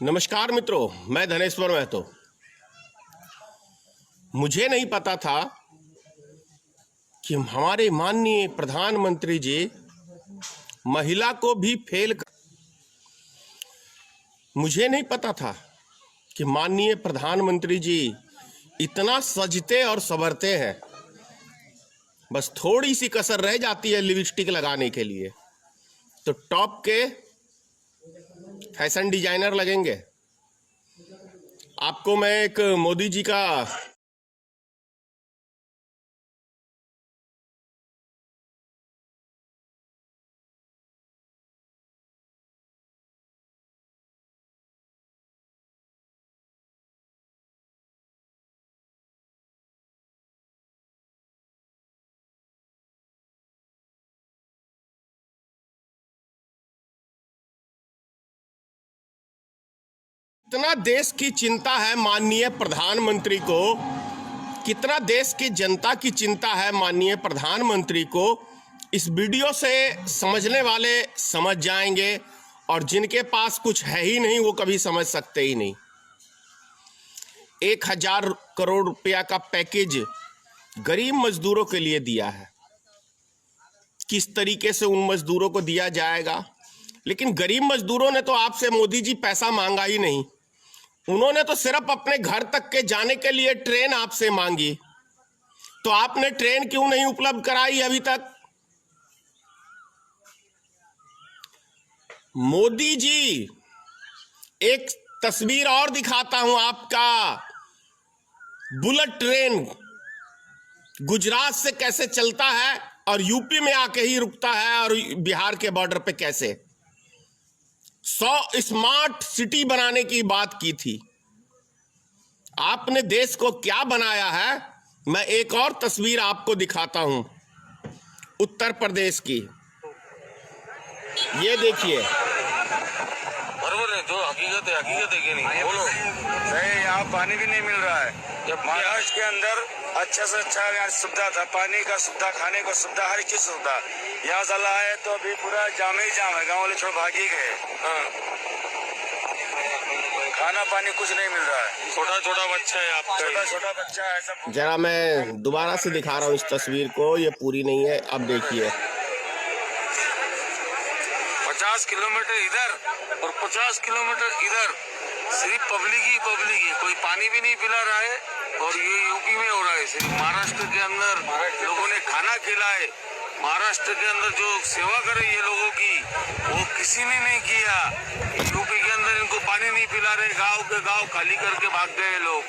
नमस्कार मित्रों, मैं धनेश्वर महतो। मुझे नहीं पता था कि हमारे माननीय प्रधानमंत्री जी महिला को भी फेल कर। मुझे नहीं पता था कि माननीय प्रधानमंत्री जी इतना सजते और संवरते हैं। बस थोड़ी सी कसर रह जाती है लिपस्टिक लगाने के लिए तो टॉप के फैशन डिजाइनर लगेंगे। आपको मैं एक मोदी जी का कितना देश की चिंता है माननीय प्रधानमंत्री को, कितना देश की जनता की चिंता है माननीय प्रधानमंत्री को। इस वीडियो से समझने वाले समझ जाएंगे और जिनके पास कुछ है ही नहीं वो कभी समझ सकते ही नहीं। 1000 करोड़ रुपया का पैकेज गरीब मजदूरों के लिए दिया है। किस तरीके से उन मजदूरों को दिया जाएगा? लेकिन गरीब मजदूरों ने तो आपसे मोदी जी पैसा मांगा ही नहीं। उन्होंने तो सिर्फ अपने घर तक के जाने के लिए ट्रेन आपसे मांगी। तो आपने ट्रेन क्यों नहीं उपलब्ध कराई अभी तक? मोदी जी, एक तस्वीर और दिखाता हूं आपका। बुलेट ट्रेन गुजरात से कैसे चलता है और यूपी में आके ही रुकता है और बिहार के बॉर्डर पे कैसे 100 स्मार्ट सिटी बनाने की बात की थी। आपने देश को क्या बनाया है? मैं एक और तस्वीर आपको दिखाता हूं उत्तर प्रदेश की। ये देखिए, बराबर है, जो हकीकत है कि नहीं? बोलो। नहीं, यहाँ पानी भी नहीं मिल रहा है। जब महाराष्ट्र के अंदर अच्छा से अच्छा यहाँ सुविधा था, पानी का सुविधा, खाने का सुविधा, हर चीज सुविधा। यहाँ चला है तो अभी पूरा जाम ही जाम है। गाँव वाले छोड़ भागी गए। खाना पानी कुछ नहीं मिल रहा है। छोटा छोटा बच्चा है आपका, छोटा छोटा बच्चा है सब। जरा मैं दोबारा से दिखा रहा हूं इस तस्वीर को, ये पूरी नहीं है। अब देखिए, 50 किलोमीटर इधर और 50 किलोमीटर इधर, सिर्फ पब्लिक ही कोई पानी भी नहीं पिला रहा है। और ये यूपी में हो रहा है। सिर्फ महाराष्ट्र के अंदर लोगों ने खाना खिलाए, महाराष्ट्र के अंदर जो सेवा करे ये लोगों की, वो किसी ने नहीं किया। यूपी के अंदर इनको पानी नहीं पिला रहे, गांव के गांव खाली करके भाग गए लोग।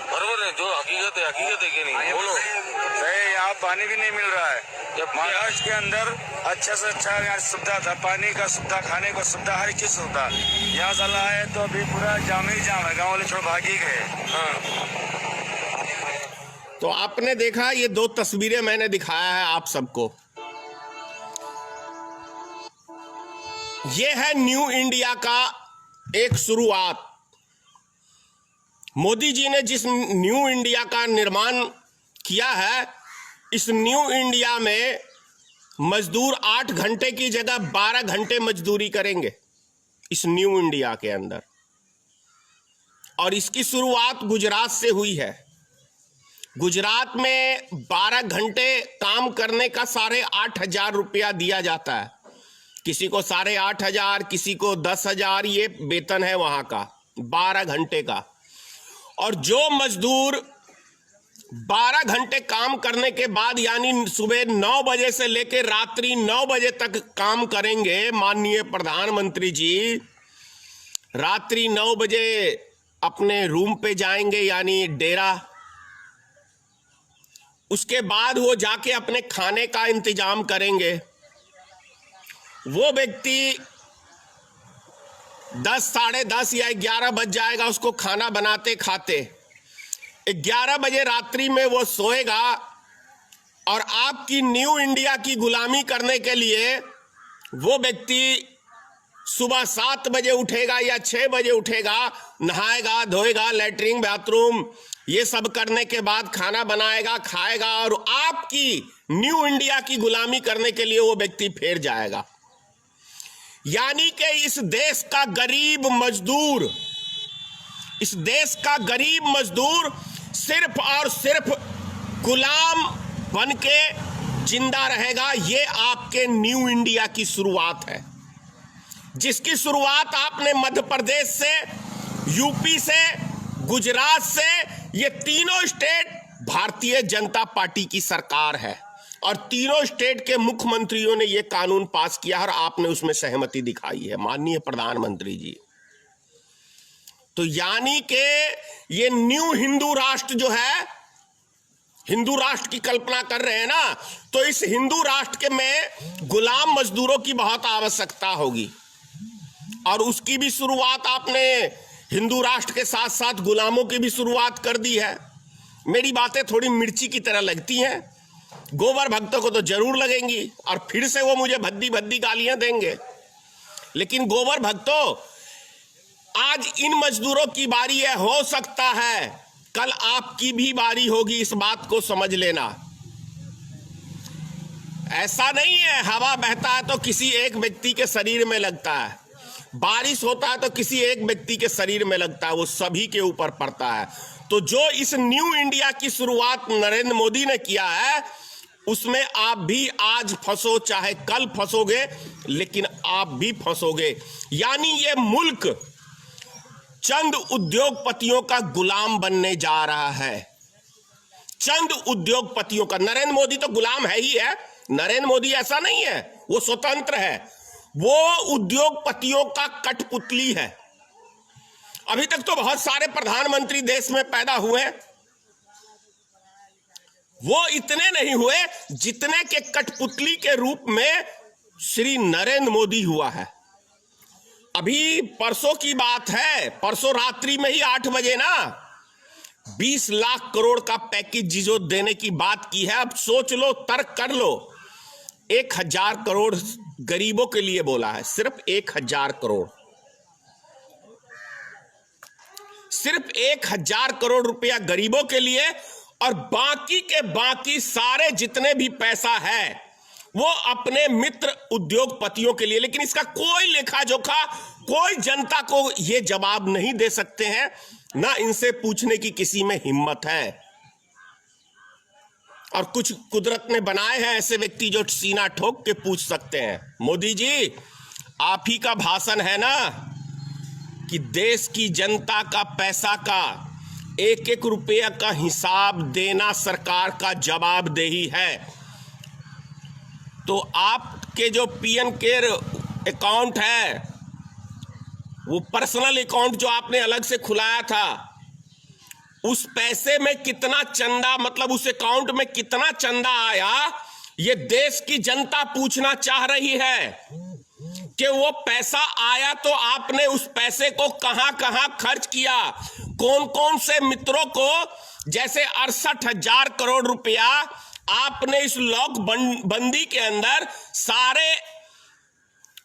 बराबर है, जो हकीकत है कि नहीं? बोलो। नहीं, यहाँ पानी भी नहीं मिल रहा है। जब महाराष्ट्र के अंदर अच्छा से अच्छा यहाँ सुविधा था, पानी का सुविधा, खाने का सुविधा, हर चीज सुविधा। यहाँ चला है तो अभी पूरा जाम ही जाम है। गाँव वाले छोड़ भागी गए। तो आपने देखा, ये 2 तस्वीरें मैंने दिखाया है आप सबको। ये है न्यू इंडिया का एक शुरुआत। मोदी जी ने जिस न्यू इंडिया का निर्माण किया है, इस न्यू इंडिया में मजदूर 8 घंटे की जगह 12 घंटे मजदूरी करेंगे इस न्यू इंडिया के अंदर। और इसकी शुरुआत गुजरात से हुई है। गुजरात में 12 घंटे काम करने का 8,500 रुपया दिया जाता है। किसी को 8,500, किसी को 10,000, ये वेतन है वहां का 12 घंटे का। और जो मजदूर 12 घंटे काम करने के बाद, यानी सुबह 9 बजे से लेकर रात्रि 9 बजे तक काम करेंगे, माननीय प्रधानमंत्री जी रात्रि 9 बजे अपने रूम पे जाएंगे, यानी डेरा। उसके बाद वो जाके अपने खाने का इंतजाम करेंगे। वो व्यक्ति 10, साढ़े 10 या 11 बज जाएगा उसको खाना बनाते खाते। 11 बजे रात्रि में वो सोएगा और आपकी न्यू इंडिया की गुलामी करने के लिए वो व्यक्ति सुबह 7 बजे उठेगा या 6 बजे उठेगा, नहाएगा, धोएगा, लैट्रिन, बाथरूम, ये सब करने के बाद खाना बनाएगा, खाएगा और आपकी न्यू इंडिया की गुलामी करने के लिए वो व्यक्ति फिर जाएगा। यानी कि इस देश का गरीब मजदूर सिर्फ और सिर्फ गुलाम बन के जिंदा रहेगा। ये आपके न्यू इंडिया की शुरुआत है, जिसकी शुरुआत आपने मध्य प्रदेश से, यूपी से, गुजरात से, ये तीनों स्टेट भारतीय जनता पार्टी की सरकार है और तीनों स्टेट के मुख्यमंत्रियों ने यह कानून पास किया और आपने उसमें सहमति दिखाई है, माननीय प्रधानमंत्री जी। तो यानी कि ये न्यू हिंदू राष्ट्र जो है, हिंदू राष्ट्र की कल्पना कर रहे हैं ना, तो इस हिंदू राष्ट्र के में गुलाम मजदूरों की बहुत आवश्यकता होगी और उसकी भी शुरुआत आपने हिंदू राष्ट्र के साथ साथ गुलामों की भी शुरुआत कर दी है। मेरी बातें थोड़ी मिर्ची की तरह लगती हैं, गोबर भक्तों को तो जरूर लगेंगी और फिर से वो मुझे भद्दी भद्दी गालियां देंगे, लेकिन गोबर भक्तों, आज इन मजदूरों की बारी है, हो सकता है कल आपकी भी बारी होगी, इस बात को समझ लेना। ऐसा नहीं है हवा बहता है तो किसी एक व्यक्ति के शरीर में लगता है, बारिश होता है तो किसी एक व्यक्ति के शरीर में लगता है, वो सभी के ऊपर पड़ता है। तो जो इस न्यू इंडिया की शुरुआत नरेंद्र मोदी ने किया है, उसमें आप भी आज फंसो चाहे कल फंसोगे, लेकिन आप भी फंसोगे। यानी ये मुल्क चंद उद्योगपतियों का गुलाम बनने जा रहा है, चंद उद्योगपतियों का। नरेंद्र मोदी तो गुलाम है ही है, नरेंद्र मोदी ऐसा नहीं है, वो स्वतंत्र है, वो उद्योगपतियों का कठपुतली है। अभी तक तो बहुत सारे प्रधानमंत्री देश में पैदा हुए, वो इतने नहीं हुए जितने के कठपुतली के रूप में श्री नरेंद्र मोदी हुआ है। अभी परसों की बात है, परसों रात्रि में ही 8 बजे ना 20 लाख करोड़ का पैकेज जो देने की बात की है। अब सोच लो, तर्क कर लो, 1000 करोड़ गरीबों के लिए बोला है, सिर्फ 1000 करोड़, सिर्फ 1000 करोड़ रुपया गरीबों के लिए, और बाकी के बाकी सारे जितने भी पैसा है वो अपने मित्र उद्योगपतियों के लिए। लेकिन इसका कोई लेखा जोखा कोई जनता को ये जवाब नहीं दे सकते हैं, ना इनसे पूछने की किसी में हिम्मत है। और कुछ कुदरत ने बनाए हैं ऐसे व्यक्ति जो सीना ठोक के पूछ सकते हैं। मोदी जी, आप ही का भाषण है ना कि देश की जनता का पैसा का एक एक रुपया का हिसाब देना सरकार का जवाबदेही है। तो आपके जो पीएम केयर अकाउंट है, वो पर्सनल अकाउंट जो आपने अलग से खुलाया था, उस पैसे में कितना चंदा, मतलब उस अकाउंट में कितना चंदा आया, ये देश की जनता पूछना चाह रही है कि वो पैसा आया तो आपने उस पैसे को कहां कहां खर्च किया, कौन कौन से मित्रों को, जैसे 68,000 करोड़ रुपया आपने इस लॉक बंदी के अंदर सारे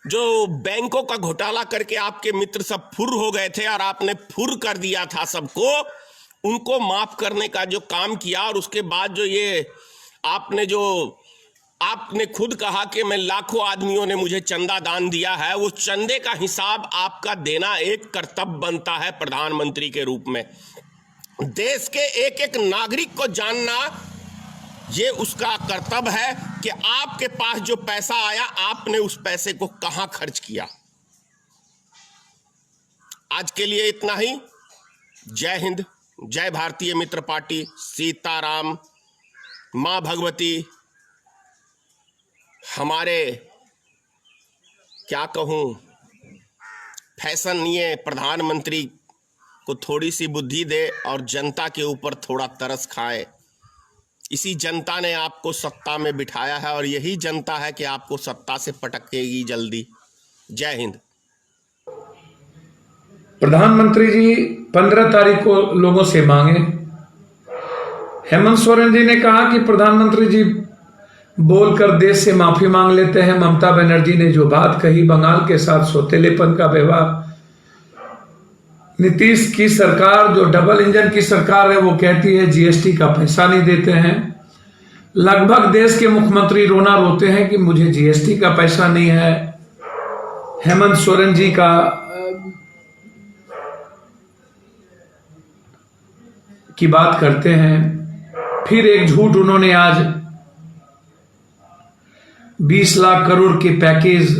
जो बैंकों का घोटाला करके आपके मित्र सब फुर हो गए थे और आपने फुर कर दिया था सबको, उनको माफ करने का जो काम किया। और उसके बाद जो ये आपने खुद कहा कि मैं लाखों आदमियों ने मुझे चंदा दान दिया है, वो चंदे का हिसाब आपका देना एक कर्तव्य बनता है प्रधानमंत्री के रूप में। देश के एक एक नागरिक को जानना ये उसका कर्तव्य है कि आपके पास जो पैसा आया आपने उस पैसे को कहां खर्च किया। आज के लिए इतना ही। जय हिंद, जय भारतीय मित्र पार्टी, सीताराम, मां भगवती। हमारे क्या कहूं, फैशन ये प्रधानमंत्री को थोड़ी सी बुद्धि दे और जनता के ऊपर थोड़ा तरस खाए। इसी जनता ने आपको सत्ता में बिठाया है और यही जनता है कि आपको सत्ता से पटकेगी जल्दी। जय हिंद। प्रधानमंत्री जी 15 तारीख को लोगों से मांगे। हेमंत सोरेन जी ने कहा कि प्रधानमंत्री जी बोलकर देश से माफी मांग लेते हैं। ममता बनर्जी ने जो बात कही, बंगाल के साथ सौतेलेपन का व्यवहार। नीतीश की सरकार जो डबल इंजन की सरकार है, वो कहती है जीएसटी का पैसा नहीं देते हैं। लगभग देश के मुख्यमंत्री रोना रोते हैं कि मुझे जीएसटी का पैसा नहीं है। हेमंत सोरेन जी का की बात करते हैं। फिर एक झूठ उन्होंने आज 20 लाख करोड़ के पैकेज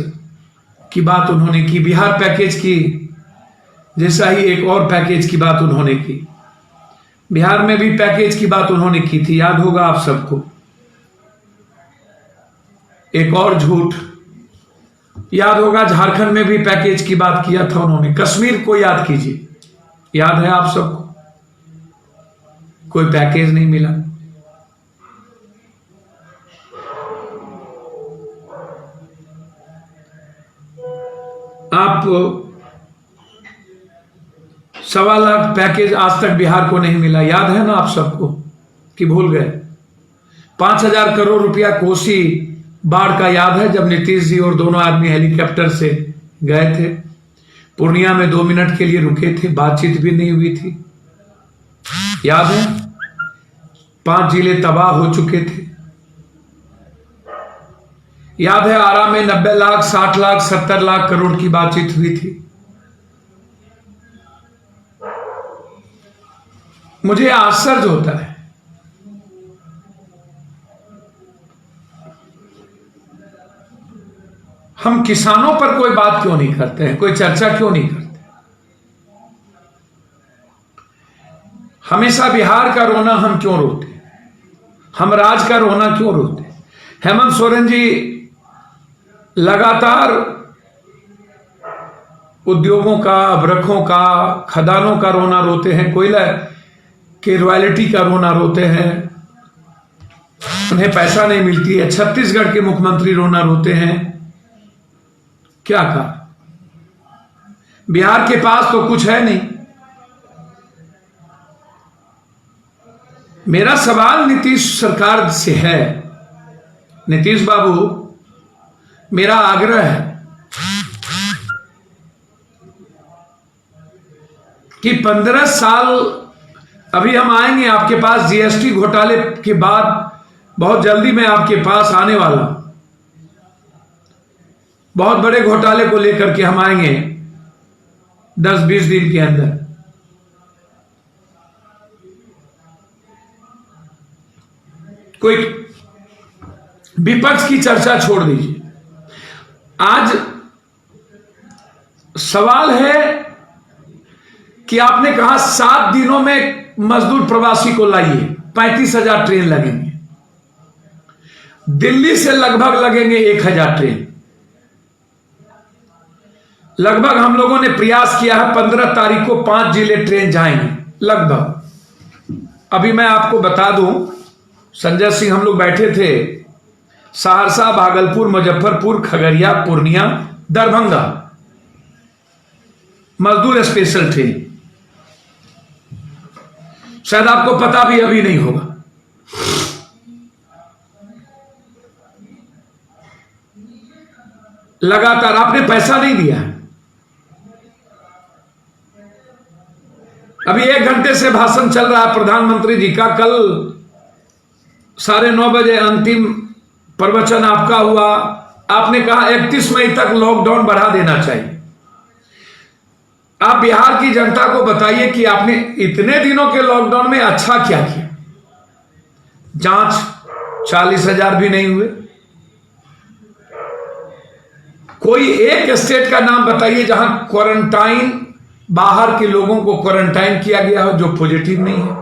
की बात उन्होंने की, बिहार पैकेज की जैसा ही एक और पैकेज की बात उन्होंने की। बिहार में भी पैकेज की बात उन्होंने की थी, याद होगा आप सबको। एक और झूठ याद होगा, झारखंड में भी पैकेज की बात किया था उन्होंने। कश्मीर को याद कीजिए, याद है आप सबको, कोई पैकेज नहीं मिला। आप 1.25 लाख पैकेज आज तक बिहार को नहीं मिला, याद है ना आप सबको कि भूल गए? 5,000 करोड़ रुपया कोसी बाढ़ का याद है, जब नीतीश जी और दोनों आदमी हेलीकॉप्टर से गए थे, पूर्णिया में 2 मिनट के लिए रुके थे, बातचीत भी नहीं हुई थी, याद है? 5 जिले तबाह हो चुके थे, याद है? आरा में 90 लाख, 60 लाख, 70 लाख करोड़ की बातचीत हुई थी। मुझे आश्चर्य होता है, हम किसानों पर कोई बात क्यों नहीं करते हैं, कोई चर्चा क्यों नहीं करते? हमेशा बिहार का रोना हम क्यों रोते, हम राज्य का रोना क्यों रोते? हेमंत सोरेन जी लगातार उद्योगों का, अभ्रकों का, खदानों का रोना रोते हैं, कोयला के रॉयल्टी का रोना रोते हैं, उन्हें पैसा नहीं मिलती है। छत्तीसगढ़ के मुख्यमंत्री रोना रोते हैं। क्या कहा? बिहार के पास तो कुछ है नहीं। मेरा सवाल नीतीश सरकार से है, नीतीश बाबू, मेरा आग्रह है कि 15 साल अभी हम आएंगे आपके पास, जीएसटी घोटाले के बाद बहुत जल्दी मैं आपके पास आने वाला हूं, बहुत बड़े घोटाले को लेकर के हम आएंगे 10-20 दिन के अंदर। कोई विपक्ष की चर्चा छोड़ दीजिए, आज सवाल है कि आपने कहा 7 दिनों में मजदूर प्रवासी को लाइए, 35,000 ट्रेन लगेंगे, दिल्ली से लगभग लगेंगे 1,000 ट्रेन। लगभग हम लोगों ने प्रयास किया है 15 तारीख को 5 जिले ट्रेन जाएंगे लगभग। अभी मैं आपको बता दूं, संजय सिंह हम लोग बैठे थे, सहरसा, भागलपुर, मुजफ्फरपुर, खगड़िया, पूर्णिया, दरभंगा मजदूर स्पेशल ट्रेन, शायद आपको पता भी अभी नहीं होगा। लगातार आपने पैसा नहीं दिया है। अभी 1 घंटे से भाषण चल रहा है प्रधानमंत्री जी का, कल 9:30 बजे अंतिम प्रवचन आपका हुआ। आपने कहा 31 मई तक लॉकडाउन बढ़ा देना चाहिए। आप बिहार की जनता को बताइए कि आपने इतने दिनों के लॉकडाउन में अच्छा क्या किया? जांच 40,000 भी नहीं हुए। कोई एक स्टेट का नाम बताइए जहां क्वारंटाइन, बाहर के लोगों को क्वारंटाइन किया गया हो जो पॉजिटिव नहीं है।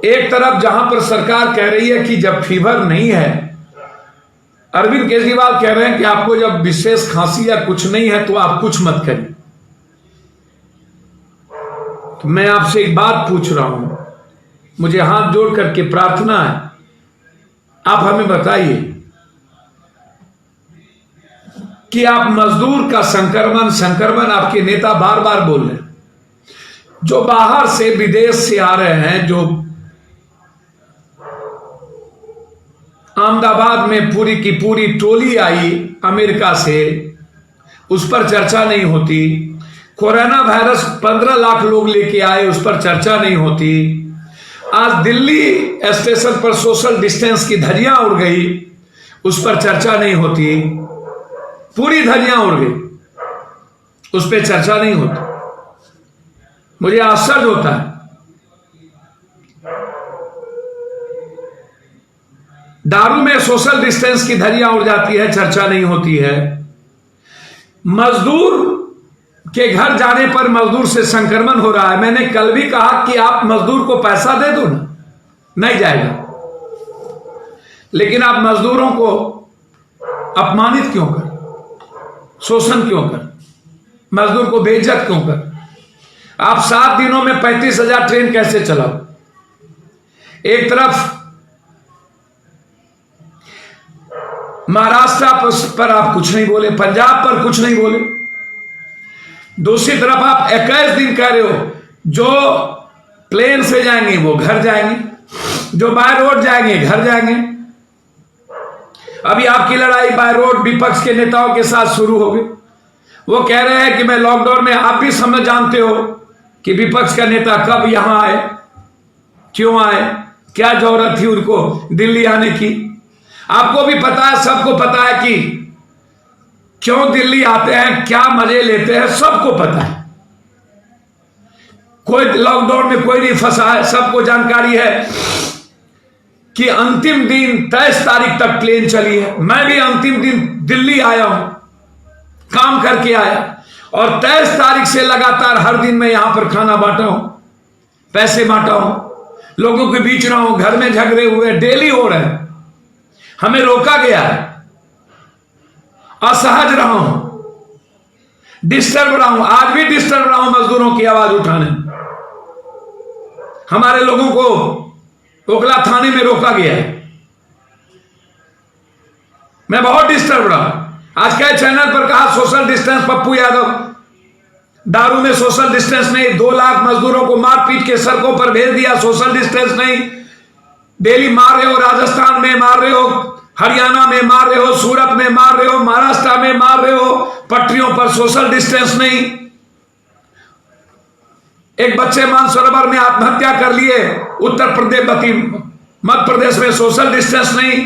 एक तरफ जहां पर सरकार कह रही है कि जब फीवर नहीं है, अरविंद केजरीवाल कह रहे हैं कि आपको जब विशेष खांसी या कुछ नहीं है तो आप कुछ मत करिए। तो मैं आपसे एक बात पूछ रहा हूं, मुझे हाथ जोड़ करके प्रार्थना है, आप हमें बताइए कि आप मजदूर का संक्रमण आपके नेता बार बार बोल रहे हैं, जो बाहर से, विदेश से आ रहे हैं, जो अहमदाबाद में पूरी की पूरी टोली आई अमेरिका से, उस पर चर्चा नहीं होती। कोरोना वायरस 15 लाख लोग लेके आए, उस पर चर्चा नहीं होती। आज दिल्ली स्टेशन पर सोशल डिस्टेंस की धज्जियां उड़ गई, उस पर चर्चा नहीं होती। पूरी धज्जियां उड़ गई। उस पर चर्चा नहीं होती। मुझे आश्चर्य होता है, दारू में सोशल डिस्टेंस की धज्जियां उड़ जाती है, चर्चा नहीं होती है। मजदूर के घर जाने पर मजदूर से संक्रमण हो रहा है। मैंने कल भी कहा कि आप मजदूर को पैसा दे दो ना, नहीं जाएगा, लेकिन आप मजदूरों को अपमानित क्यों कर, शोषण क्यों कर, मजदूर को बेइज्जत क्यों कर? आप 7 दिनों में 35,000 ट्रेन कैसे चलाओ? एक तरफ महाराष्ट्र पर आप कुछ नहीं बोले, पंजाब पर कुछ नहीं बोले, दूसरी तरफ आप 21 दिन कह रहे हो, जो प्लेन से जाएंगे वो घर जाएंगे, जो बाय रोड जाएंगे घर जाएंगे। अभी आपकी लड़ाई बाय रोड विपक्ष के नेताओं के साथ शुरू हो गई। वो कह रहे हैं कि मैं लॉकडाउन में, आप भी समझ जानते हो कि विपक्ष का नेता कब यहां आए, क्यों आए, क्या जरूरत थी उनको दिल्ली आने की। आपको भी पता है, सबको पता है कि क्यों दिल्ली आते हैं, क्या मजे लेते हैं, सबको पता है। कोई लॉकडाउन में कोई नहीं फंसा है, सबको जानकारी है कि अंतिम दिन 23 तारीख तक प्लेन चली है। मैं भी अंतिम दिन दिल्ली आया हूं, काम करके आया, और 23 तारीख से लगातार हर दिन मैं यहां पर खाना बांटा हूं, पैसे बांटा हूं, लोगों के बीच रहा हूं, घर में झगड़े हुए डेली हो रहे हैं। हमें रोका गया है, असहज रहा हूं, डिस्टर्ब रहा हूं, आज भी डिस्टर्ब रहा हूं मजदूरों की आवाज उठाने। हमारे लोगों को ओखला थाने में रोका गया है, मैं बहुत डिस्टर्ब रहा। आज कई चैनल पर कहा सोशल डिस्टेंस, पप्पू यादव, दारू में सोशल डिस्टेंस नहीं, 2 लाख मजदूरों को मार पीट के सड़कों पर भेज दिया, सोशल डिस्टेंस नहीं। दिल्ली मार रहे हो, राजस्थान में मार रहे हो, हरियाणा में मार रहे हो, सूरत में मार रहे हो, महाराष्ट्र में मार रहे हो, पटरियों पर सोशल डिस्टेंस नहीं। एक बच्चे मानसरोवर में आत्महत्या कर लिए, उत्तर प्रदेश मध्य प्रदेश में सोशल डिस्टेंस नहीं।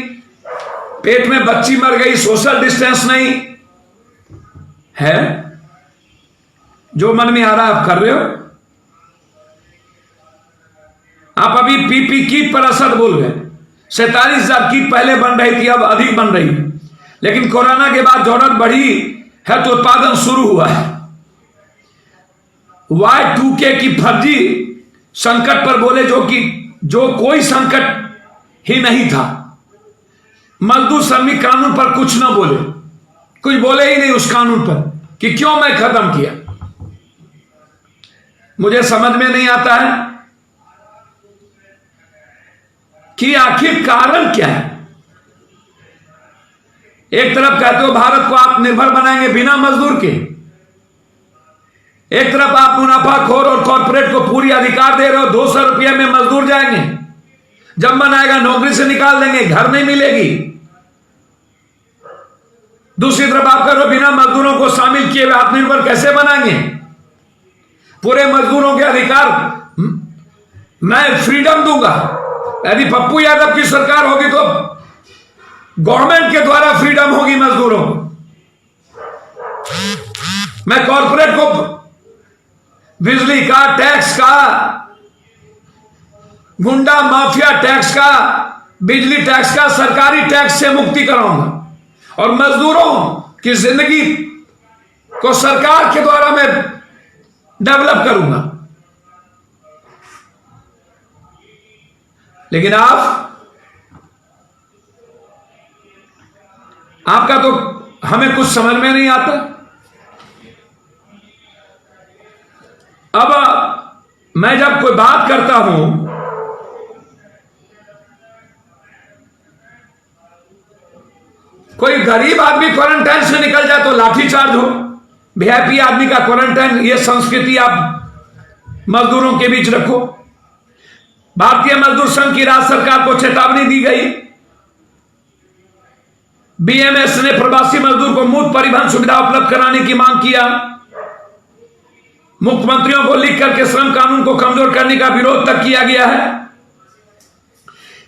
पेट में बच्ची मर गई, सोशल डिस्टेंस नहीं है। जो मन में आ रहा है आप कर रहे हो। आप अभी पीपी किट पर असर बोल गए। 47,000 किट पहले बन रही थी, अब अधिक बन रही है, लेकिन कोरोना के बाद जरूरत बढ़ी है तो उत्पादन शुरू हुआ है। Y2K की फर्जी संकट पर बोले, जो कोई संकट ही नहीं था। मजदूर श्रमिक कानून पर कुछ ना बोले, कुछ बोले ही नहीं उस कानून पर कि क्यों मैं खत्म किया। मुझे समझ में नहीं आता है कि आखिर कारण क्या है। एक तरफ कहते हो भारत को आत्मनिर्भर बनाएंगे बिना मजदूर के, एक तरफ आप मुनाफाखोर और कॉर्पोरेट को पूरी अधिकार दे रहे हो, 200 रुपये में मजदूर जाएंगे, जब मन आएगा नौकरी से निकाल देंगे, घर नहीं मिलेगी। दूसरी तरफ आप कह रहे हो बिना मजदूरों को शामिल किए हुए आत्मनिर्भर कैसे बनाएंगे, पूरे मजदूरों के अधिकार मैं फ्रीडम दूंगा। यदि पप्पू यादव की सरकार होगी तो गवर्नमेंट के द्वारा फ्रीडम होगी मजदूरों को। मैं कॉर्पोरेट को बिजली का टैक्स का, गुंडा माफिया टैक्स का, बिजली टैक्स का, सरकारी टैक्स से मुक्ति कराऊंगा, और मजदूरों की जिंदगी को सरकार के द्वारा मैं डेवलप करूंगा। लेकिन आपका तो हमें कुछ समझ में नहीं आता। अब मैं जब कोई बात करता हूं, कोई गरीब आदमी क्वारंटाइन से निकल जाए तो लाठीचार्ज हो, वीआईपी आदमी का क्वारंटाइन, ये संस्कृति आप मजदूरों के बीच रखो। भारतीय मजदूर संघ की राज्य सरकार को चेतावनी दी गई। बीएमएस ने प्रवासी मजदूर को मुफ्त परिवहन सुविधा उपलब्ध कराने की मांग किया। मुख्यमंत्रियों को लिख करके श्रम कानून को कमजोर करने का विरोध तक किया गया है।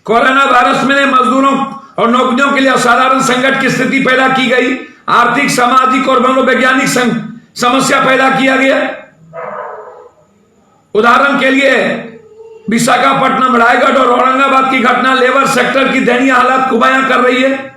कोरोना वायरस में मजदूरों और नौकरियों के लिए असाधारण संकट की स्थिति पैदा की गई। आर्थिक, सामाजिक और मनोवैज्ञानिक समस्या पैदा किया गया। उदाहरण के लिए विशाखापट्टनम, रायगढ़ और औरंगाबाद की घटना लेबर सेक्टर की दयनीय हालत को बयां कर रही है।